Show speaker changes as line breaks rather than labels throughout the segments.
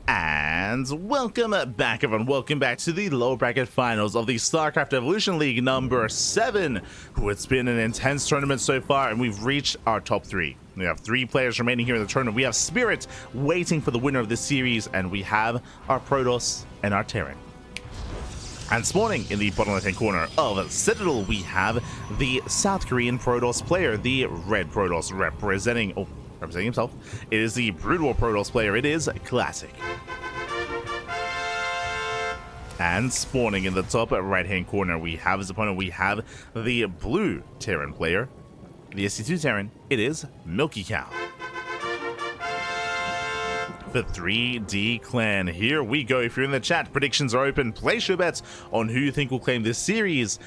And welcome back, everyone. Welcome back to the lower bracket finals of the StarCraft Evolution League number 7. It's been an intense tournament so far, and we've reached our top 3. We have 3 players remaining here in the tournament. We have Spirit waiting for the winner of this series, and we have our Protoss and our Terran. And spawning in the bottom left-hand corner of Citadel, we have the South Korean Protoss player, the Red Protoss representing himself. It is the Brood War Protoss player. It is Classic. And spawning in the top right-hand corner, we have his opponent. We have the blue Terran player, the SC2 Terran. It is MilkiCow. The 3D clan. Here we go. If you're in the chat, predictions are open. Place your bets on who you think will claim this series.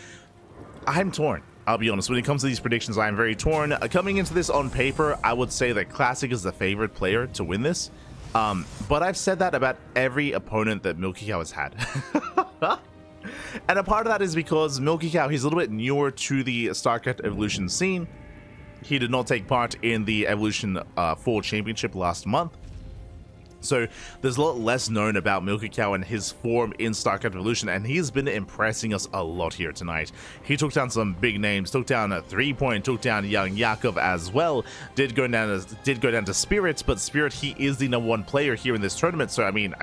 I'm torn. I'll be honest. When it comes to these predictions, I'm very torn. Coming into this on paper, I would say that Classic is the favorite player to win this. But I've said that about every opponent that MilkiCow has had. And a part of that is because MilkiCow, he's a little bit newer to the StarCraft Evolution scene. He did not take part in the Evolution Fall Championship last month. So there's a lot less known about MilkiCow and his form in StarCraft Evolution, and he's been impressing us a lot here tonight. He took down some big names, took down a 3-point, took down young Yakov as well. Did go down to Spirit, but Spirit, he is the #1 player here in this tournament. So I mean,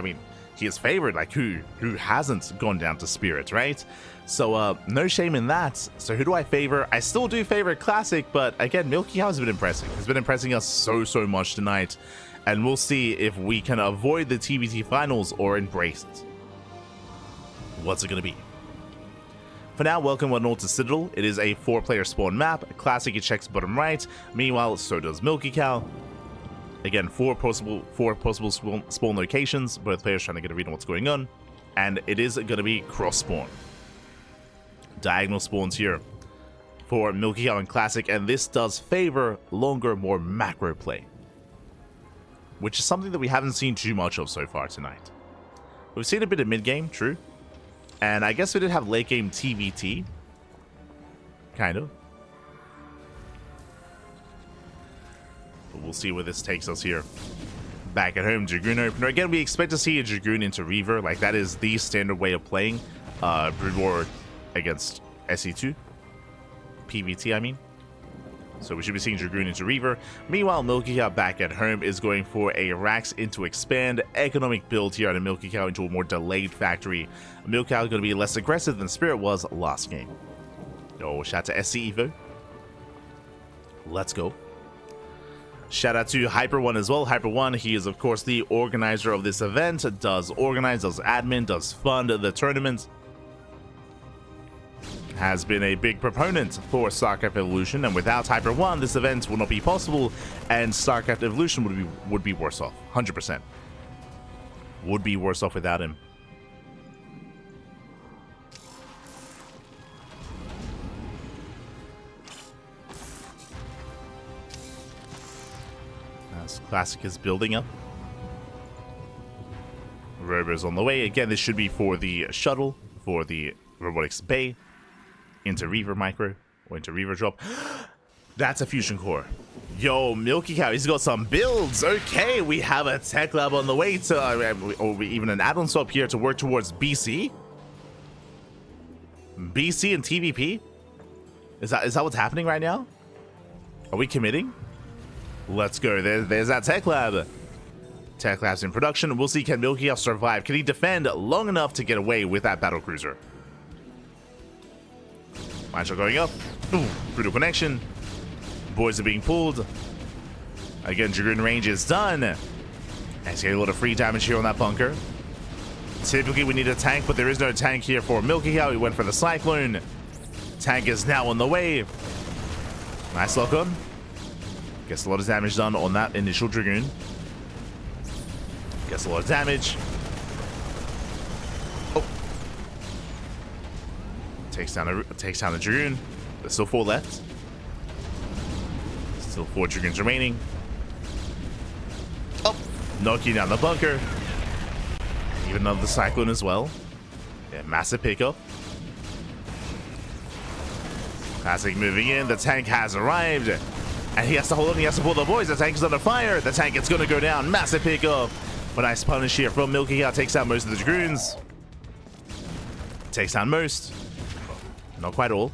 he is favored. Like who hasn't gone down to Spirit, right? So no shame in that. So who do I favor? I still do favor Classic, but again, MilkiCow has been impressing. He's been impressing us so much tonight. And we'll see if we can avoid the PvT finals or embrace it. What's it going to be? For now, welcome one all to Citadel. It is a 4-player spawn map. Classic, it checks bottom right. Meanwhile, so does MilkiCow. Again, 4 possible spawn locations. Both players trying to get a read on what's going on. And it is going to be cross spawn. Diagonal spawns here for MilkiCow and Classic. And this does favor longer, more macro play, which is something that we haven't seen too much of so far tonight. We've seen a bit of mid-game, true. And I guess we did have late-game PvT. Kind of. But we'll see where this takes us here. Back at home, Dragoon opener. Again, we expect to see a Dragoon into Reaver. Like, that is the standard way of playing Brood War against SE2. PvT, I mean. So we should be seeing Dragoon into Reaver. Meanwhile, MilkiCow back at home is going for a Rax into Expand economic build here on a MilkiCow into a more delayed factory. MilkiCow is going to be less aggressive than Spirit was last game. Oh, shout out to SC Evo. Let's go. Shout out to Hyper1 as well. Hyper1, he is of course the organizer of this event. Does organize, does admin, does fund the tournament. Has been a big proponent for StarCraft Evolution, and without Hyper1, this event will not be possible, and StarCraft Evolution would be worse off. 100%. Would be worse off without him. As Classic is building up. Robo's on the way. Again, this should be for the shuttle, for the robotics bay. Into Reaver micro, or into Reaver drop. That's a fusion core. Yo, MilkiCow, he's got some builds. Okay, we have a tech lab on the way to, or even an add-on swap here to work towards BC. BC and TVP? Is that what's happening right now? Are we committing? Let's go. There's that tech lab. Tech lab's in production. We'll see, can MilkiCow survive? Can he defend long enough to get away with that battle cruiser? Mine shot going up. Ooh, brutal connection. Boys are being pulled. Again, Dragoon range is done. And he's getting a lot of free damage here on that bunker. Typically, we need a tank, but there is no tank here for MilkiCow. He went for the Cyclone. Tank is now on the way. Nice lock on. Gets a lot of damage done on that initial Dragoon. Gets a lot of damage. Takes down a Dragoon. There's still 4 left. Still 4 Dragoons remaining. Oh, knocking down the bunker. Even another Cyclone as well. Yeah, massive pickup. Classic moving in. The tank has arrived. And he has to hold on. He has to pull the boys. The tank is under fire. The tank is going to go down. Massive pickup. A nice punish here from MilkiCow. Takes down most of the Dragoons. Takes down most. Not quite all.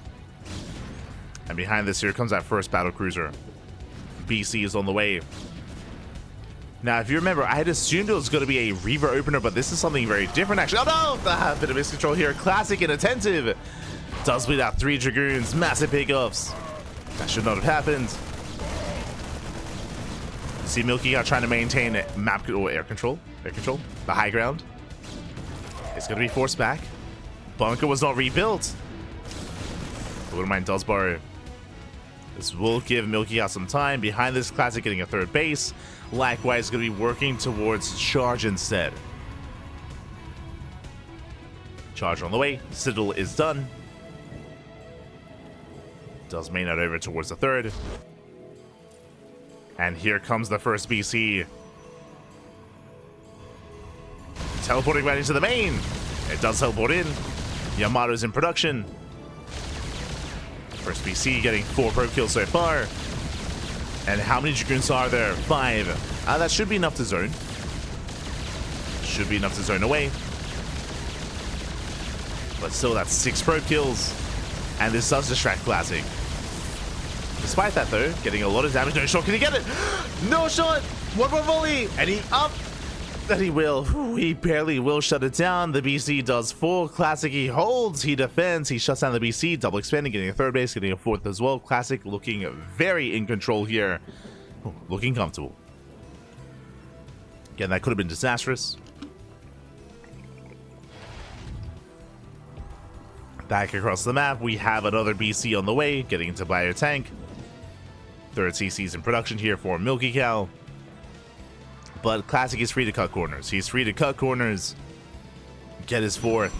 And behind this here comes that first battle cruiser. BC is on the way. Now, if you remember, I had assumed it was going to be a Reaver opener, but this is something very different, actually. Oh, no! Bit of miscontrol here. Classic Inattentive. Does bleed out 3 Dragoons. Massive pickoffs. That should not have happened. See MilkiCow trying to maintain map or air control. The high ground. It's going to be forced back. Bunker was not rebuilt. I wouldn't mind does borrow. This will give MilkiCow some time. Behind this, Classic getting a 3rd base. Likewise, going to be working towards charge instead. Charge on the way. Citadel is done. Does main out over towards the 3rd. And here comes the first BC. Teleporting right into the main. It does teleport in. Yamato's in production. First BC getting 4 probe kills so far. And how many Dragoons are there? 5. That should be enough to zone. Should be enough to zone away. But still, that's 6 probe kills. And this does distract Classic. Despite that, though, getting a lot of damage. No shot. Can he get it? No shot. One more volley. And he up. That he will. He barely will shut it down. The BC does 4. Classic, he holds. He defends. He shuts down the BC. Double expanding, getting a 3rd base, getting a 4th as well. Classic looking very in control here. Looking comfortable. Again, that could have been disastrous. Back across the map, we have another BC on the way, getting into bio tank. 3rd CC's in production here for MilkiCow. But Classic is free to cut corners. He's free to cut corners. Get his 4th.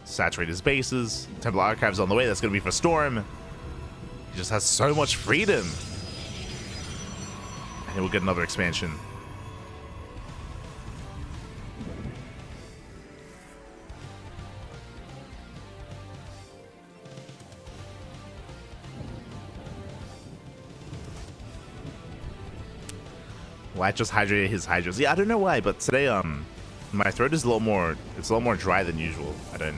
Saturate his bases. Temple Archives on the way. That's going to be for Storm. He just has so much freedom. And he will get another expansion. Well, I just hydrated his hydros. Yeah, I don't know why, but today, my throat is a little more dry than usual. I don't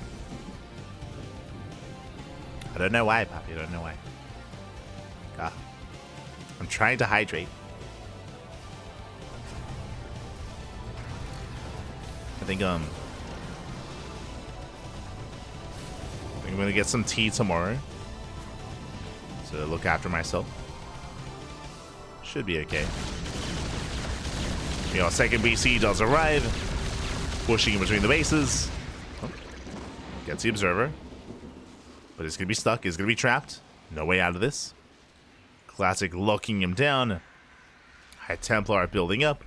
know why, Papi. I don't know why. God. I'm trying to hydrate. I think I'm gonna get some tea tomorrow. So look after myself. Should be okay. You know, 2nd BC does arrive, pushing in between the bases. Oh, gets the observer, but he's gonna be stuck. He's gonna be trapped. No way out of this. Classic locking him down. High Templar building up.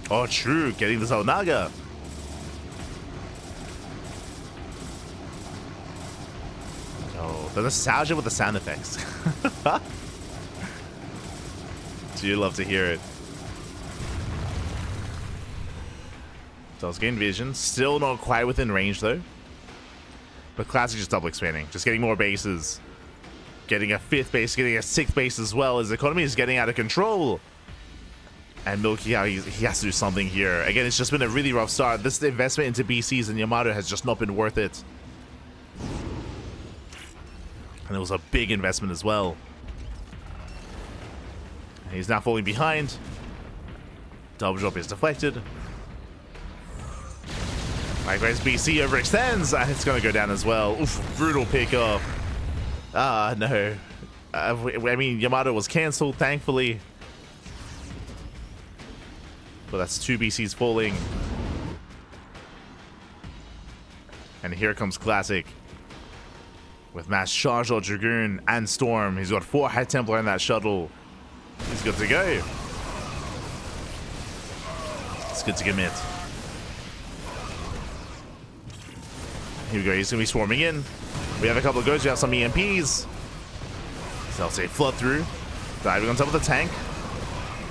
Oh, true, getting the Zelnaga. Oh, the nostalgia with the sound effects. You'd love to hear it. Does gain vision. Still not quite within range, though. But Classic just double expanding. Just getting more bases. Getting a 5th base. Getting a 6th base as well. His economy is getting out of control. And MilkiCow, he has to do something here. Again, it's just been a really rough start. This investment into BCs and Yamato has just not been worth it. And it was a big investment as well. He's now falling behind. Double drop is deflected. Likewise, BC overextends. And it's going to go down as well. Oof, brutal pick off. Ah, no. I mean, Yamato was cancelled, thankfully. But that's 2 BCs falling. And here comes Classic. With mass charge on Dragoon and Storm. He's got 4 High Templar in that shuttle. He's good to go. It's good to commit. Here we go. He's going to be swarming in. We have a couple of goes. We have some EMPs. So I'll say flood through. Diving on top of the tank.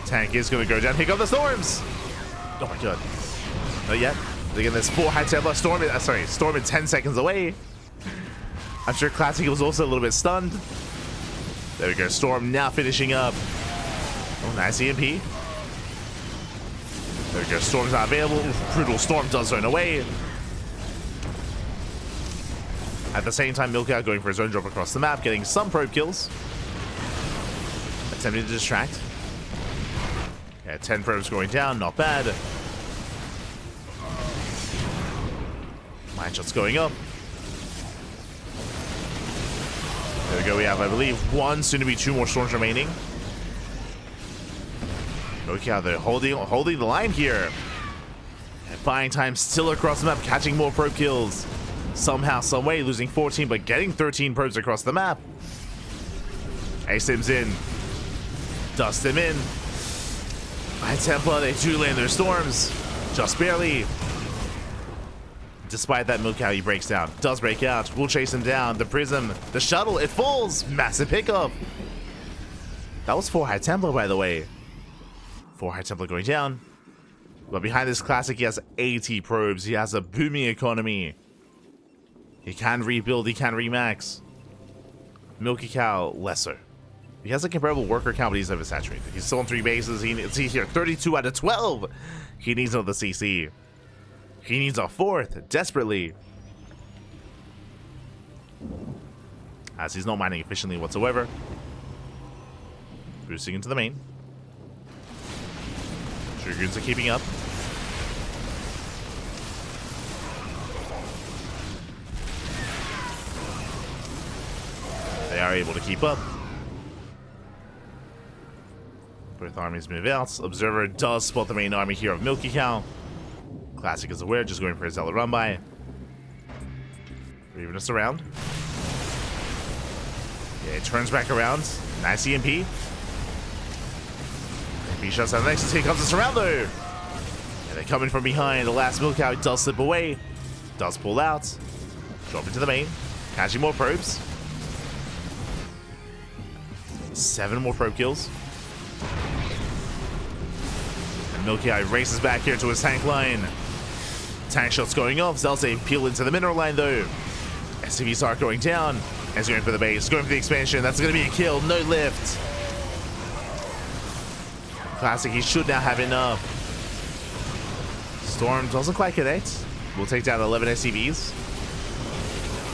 Tank is going to go down. Here come the storms. Oh my god. Not yet. Again, there's 4 High Templar. Storm in 10 seconds away. I'm sure Classic was also a little bit stunned. There we go. Storm now finishing up. Oh, nice EMP. There we go. Storm's not available. Brutal Storm does run away. At the same time, MilkiCow going for his own drop across the map, getting some probe kills. Attempting to distract. Yeah, 10 probes going down, not bad. Mine shots going up. There we go, we have, I believe, one, soon to be 2 more storms remaining. MilkiCow, they're holding the line here. And buying time still across the map, catching more probe kills. Somehow, some way, losing 14, but getting 13 probes across the map. A-Sim's in. Dust him in. High Templar, they do land their storms. Just barely. Despite that, MilkiCow, he breaks down. Does break out. We'll chase him down. The Prism, the shuttle, it falls. Massive pickup. That was 4 High Templar, by the way. 4 High Templar going down. But behind this classic, he has 80 probes. He has a booming economy. He can rebuild. He can remax. MilkiCow, lesser. He has a comparable worker count, but he's oversaturated. He's still on 3 bases. He's here, 32 out of 12. He needs another CC. He needs a 4th, desperately. As he's not mining efficiently whatsoever. Boosting into the main. Dragoons are keeping up. They are able to keep up. Both armies move out. Observer does spot the main army here of MilkiCow. Classic is aware, just going for a Zealot run by. Moving us around. Yeah, it turns back around. Nice EMP. EMP shuts down the next. Here comes the Surrounder. Yeah, they're coming from behind. The last MilkiCow does slip away. Does pull out. Drop into the main. Catching more probes. 7 more probe kills. And MilkiCow races back here to his tank line. Tank shots going off. Zelze peel into the mineral line though. SCVs are going down. And he's going for the base. Going for the expansion. That's going to be a kill. No lift. Classic, he should now have enough. Storm doesn't quite connect. We'll take down 11 SCVs.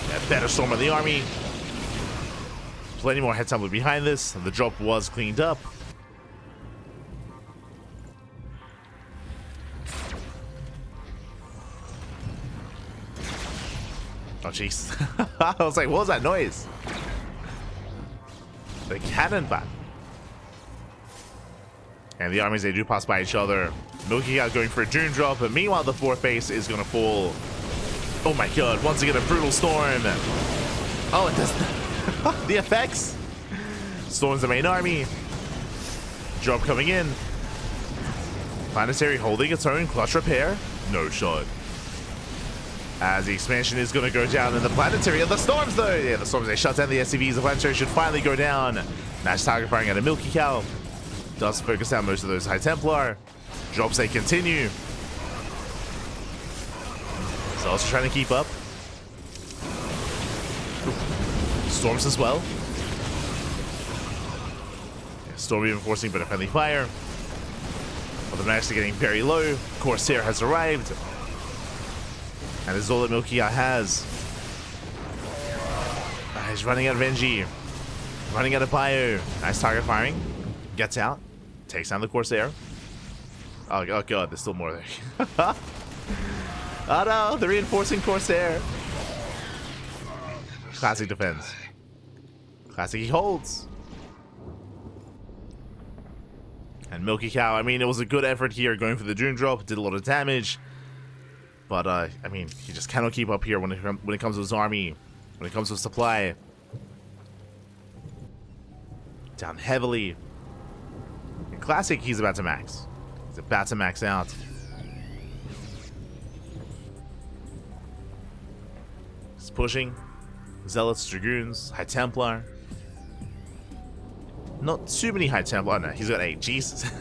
Yeah, better Storm on the army. Plenty more head tumble behind this. And the drop was cleaned up. Oh, jeez. I was like, what was that noise? The cannon bat. And the armies, they do pass by each other. MilkiCow going for a Doom drop, but meanwhile, the 4th base is going to fall. Oh my god, once again, a brutal storm. Oh, it does. The effects. Storms the main army. Drop coming in. Planetary holding its own. Clutch repair. No shot. As the expansion is going to go down in the planetary. And the storms, though. Yeah, the storms, they shut down the SCVs. The planetary should finally go down. Nice target firing at a MilkiCow. Does focus down most of those High Templar. Drops, they continue. He's also trying to keep up. Storms as well. Yeah, Storm reinforcing, but a friendly fire. Well, the match is getting very low. Corsair has arrived. And this is all that MilkiCow has. He's running out of NG. Running out of bio. Nice target firing. Gets out. Takes down the Corsair. Oh god, there's still more there. Oh no, they're reinforcing Corsair. Classic defense. Classic, he holds. And MilkiCow, I mean, it was a good effort here going for the Doom drop. Did a lot of damage. But, I mean, he just cannot keep up here when it comes to his army. When it comes to supply. Down heavily. In Classic, he's about to max. He's about to max out. He's pushing. Zealots, Dragoons, High Templar. Not too many High Templar. Oh, no, he's got 8. Jesus.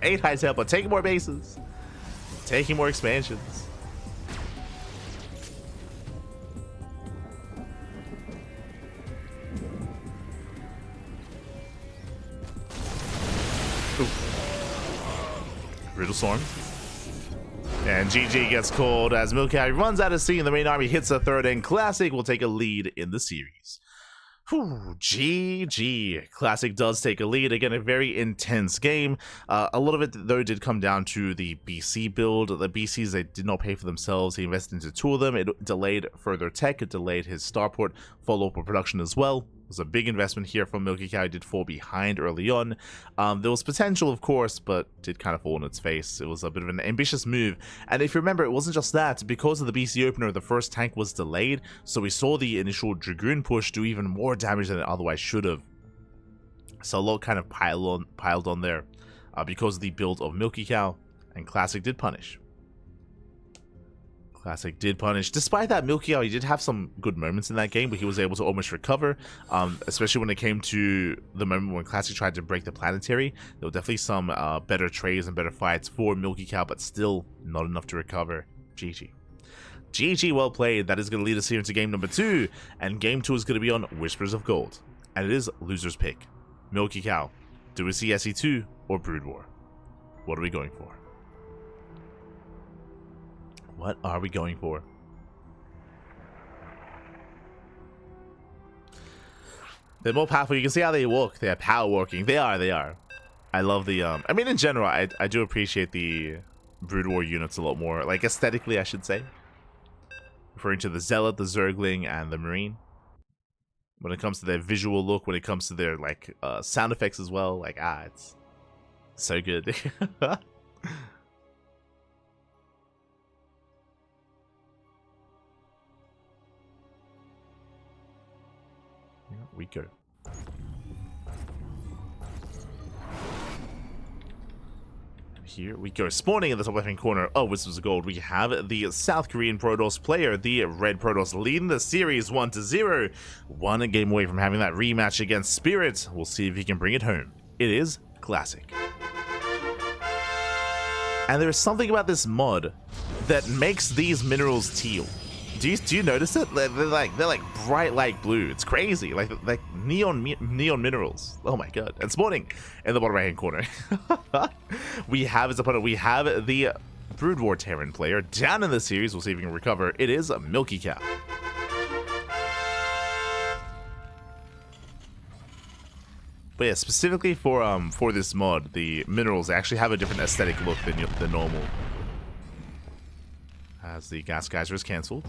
8 High Templar. Taking more bases. Taking more expansions. Brutal Storm. And GG gets called as MilkiCow runs out of sea and the main army hits the third, and Classic will take a lead in the series. Whew, GG. Classic does take a lead. Again, a very intense game. A lot of it, though, did come down to the BC build. The BCs, they did not pay for themselves. He invested into 2 of them. It delayed further tech. It delayed his starport follow-up production as well. It was a big investment here from MilkiCow. He did fall behind early on. There was potential, of course, but did kind of fall on its face. It was a bit of an ambitious move. And if you remember, it wasn't just that. Because of the BC opener, the first tank was delayed, so we saw the initial Dragoon push do even more damage than it otherwise should have. So a lot kind of piled on there because of the build of MilkiCow, and Classic did punish. Classic did punish. Despite that, MilkiCow, he did have some good moments in that game, but he was able to almost recover, especially when it came to the moment when Classic tried to break the planetary. There were definitely some better trades and better fights for MilkiCow, but still not enough to recover. GG. GG, well played. That is going to lead us here into game number 2, and game 2 is going to be on Whispers of Gold, and it is loser's pick. MilkiCow, do we see SE2 or Brood War? What are we going for? What are we going for? They're more powerful. You can see how they walk. They are power walking. They are. I love the I mean, in general, I do appreciate the Brood War units a lot more. Like, aesthetically, I should say. Referring to the Zealot, the Zergling, and the Marine. When it comes to their visual look, when it comes to their, like, sound effects as well. Like, it's so good. We go. Here we go. Spawning in the top left hand corner of Whispers of Gold, we have the South Korean Protoss player, the Red Protoss, leading the series 1-0. 1 game away from having that rematch against Spirit. We'll see if he can bring it home. It is Classic. And there is something about this mod that makes these minerals teal. Do you notice it? They're like bright light blue. It's crazy. Like neon minerals. Oh my god. And spawning in the bottom right hand corner. We have as opponent, we have the Brood War Terran player down in the series. We'll see if we can recover. It is MilkiCow. But yeah, specifically for this mod, the minerals actually have a different aesthetic look than the normal. As the Gas Geyser is cancelled.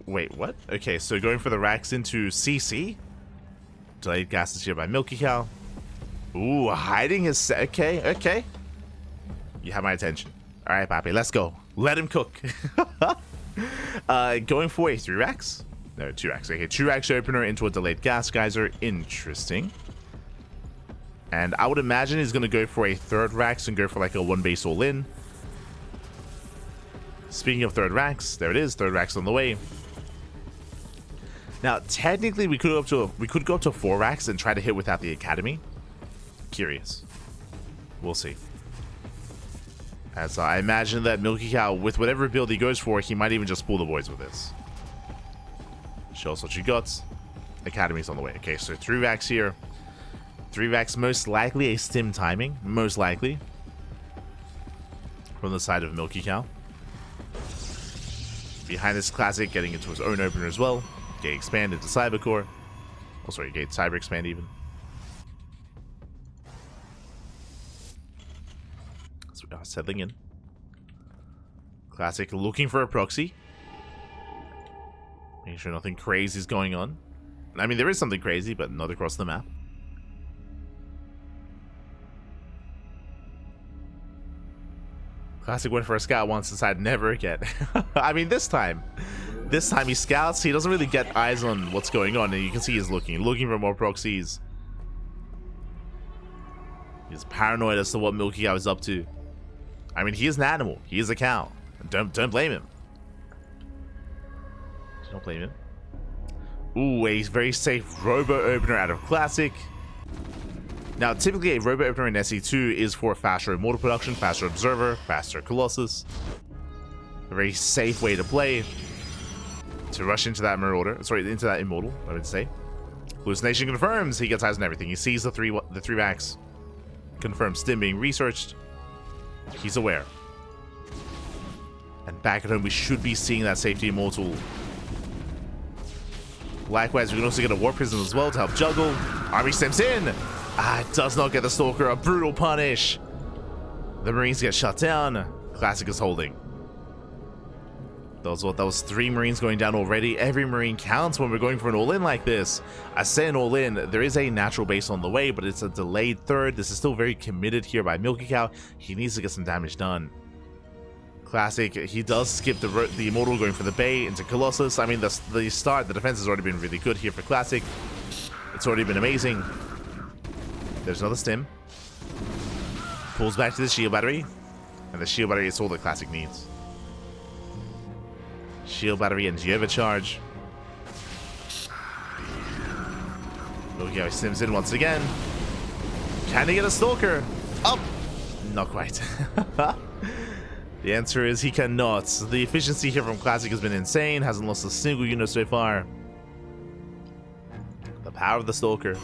Wait, what? Okay, so going for the racks into CC. Delayed gases here by MilkiCow. Ooh, hiding his... Okay. You have my attention. Alright, Papi, let's go. Let him cook. Going for a 3 racks? No, 2 racks. Okay, 2 racks opener into a delayed gas geyser. Interesting. And I would imagine he's going to go for a 3rd racks and go for like a 1 base all in. Speaking of 3rd racks, there it is. 3rd racks on the way. Now, technically, we could go up to 4 racks and try to hit without the academy. Curious. We'll see. As I imagine that MilkiCow, with whatever build he goes for, he might even just pull the boys with this. Show us what you got. Academy's on the way. Okay, so 3 racks here. 3 racks, most likely a stim timing. Most likely. From the side of MilkiCow. Behind this Classic, getting into his own opener as well. Gate expand into Cybercore. Oh, sorry, Gate Cyber expand even. So we are settling in. Classic looking for a proxy. Making sure nothing crazy is going on. I mean, there is something crazy, but not across the map. Classic went for a scout once, decided never again. I mean, this time he scouts. He doesn't really get eyes on what's going on, and you can see he's looking for more proxies. He's paranoid as to what MilkiCow is up to. I mean, he is an animal. He is a cow. Don't blame him. Don't blame him. Ooh, a very safe robo opener out of Classic. Now, typically a robo opener in SE2 is for faster Immortal production, faster Observer, faster Colossus. A very safe way to play. To rush into that Marauder, sorry, into that Immortal, I would say. Hallucination confirms he gets eyes on everything. He sees the three racks confirmed stim being researched. He's aware. And back at home, we should be seeing that safety immortal. Likewise, we can also get a war prism as well to help juggle. Army steps in. It does not get the Stalker. A brutal punish. The Marines get shut down. Classic is holding. That was 3 Marines going down already. Every Marine counts when we're going for an all-in like this. I say an all-in, there is a natural base on the way, but it's a delayed third. This is still very committed here by MilkiCow. He needs to get some damage done. Classic, he does skip the Immortal going for the Bay into Colossus. I mean, the defense has already been really good here for Classic. It's already been amazing. There's another stim. Pulls back to the shield battery. And the shield battery is all that Classic needs. Shield battery and overcharge. Look how he stims in once again. Can he get a Stalker? Oh! Not quite. The answer is he cannot. The efficiency here from Classic has been insane. Hasn't lost a single unit so far. The power of the Stalker.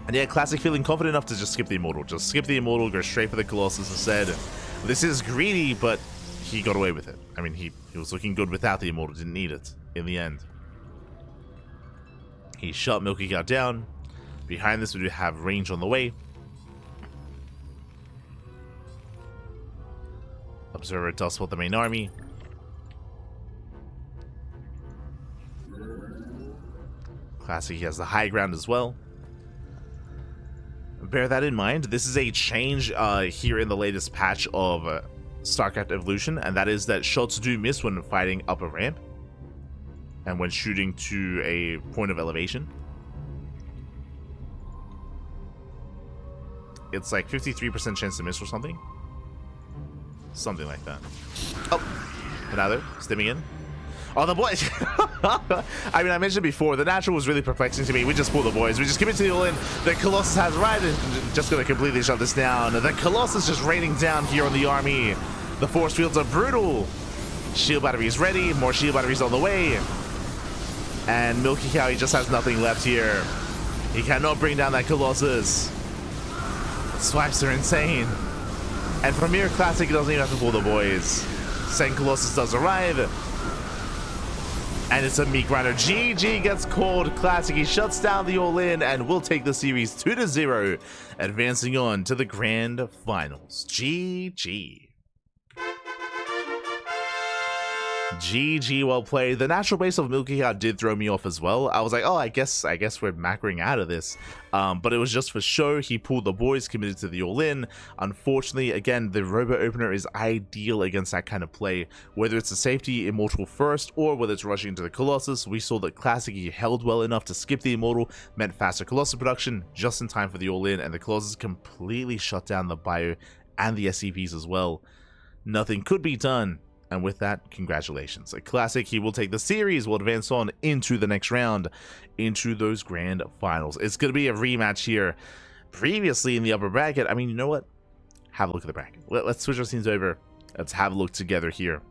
And yeah, Classic feeling confident enough to just skip the Immortal. Just skip the Immortal, go straight for the Colossus instead. This is greedy, but he got away with it. I mean, he was looking good without the Immortal. Didn't need it in the end. He shot MilkiCow down. Behind this, we do have range on the way. Observer does spot the main army. Classic, he has the high ground as well. Bear that in mind. This is a change here in the latest patch of StarCraft Evolution, and that is that shots do miss when fighting up a ramp and when shooting to a point of elevation. It's like 53% chance to miss or something. Something like that. Oh, another stimming in. Oh, the boys. I mean, I mentioned before, the natural was really perplexing to me. We just pull the boys. We just give it to the all-in. The Colossus has arrived and just going to completely shut this down. The Colossus just raining down here on the army. The force fields are brutal. Shield battery is ready. More shield batteries on the way. And MilkiCow, he just has nothing left here. He cannot bring down that Colossus. The swipes are insane. And from here, Classic doesn't even have to pull the boys. Second Colossus does arrive. And it's a meat grinder. GG gets called. Classic, he shuts down the all-in and will take the series 2-0, advancing on to the grand finals. GG. GG, well played. The natural base of MilkiCow did throw me off as well. I was like, oh, I guess we're macroing out of this. But it was just for show. He pulled the boys, committed to the all-in. Unfortunately, again, the Robo Opener is ideal against that kind of play. Whether it's a safety Immortal first, or whether it's rushing into the Colossus, we saw that Classic, he held well enough to skip the Immortal, meant faster Colossus production, just in time for the all-in, and the Colossus completely shut down the Bio and the SCPs as well. Nothing could be done. And with that, congratulations. A Classic, he will take the series, will advance on into the next round, into those grand finals. It's going to be a rematch here. Previously in the upper bracket, I mean, you know what? Have a look at the bracket. Let's switch our scenes over. Let's have a look together here.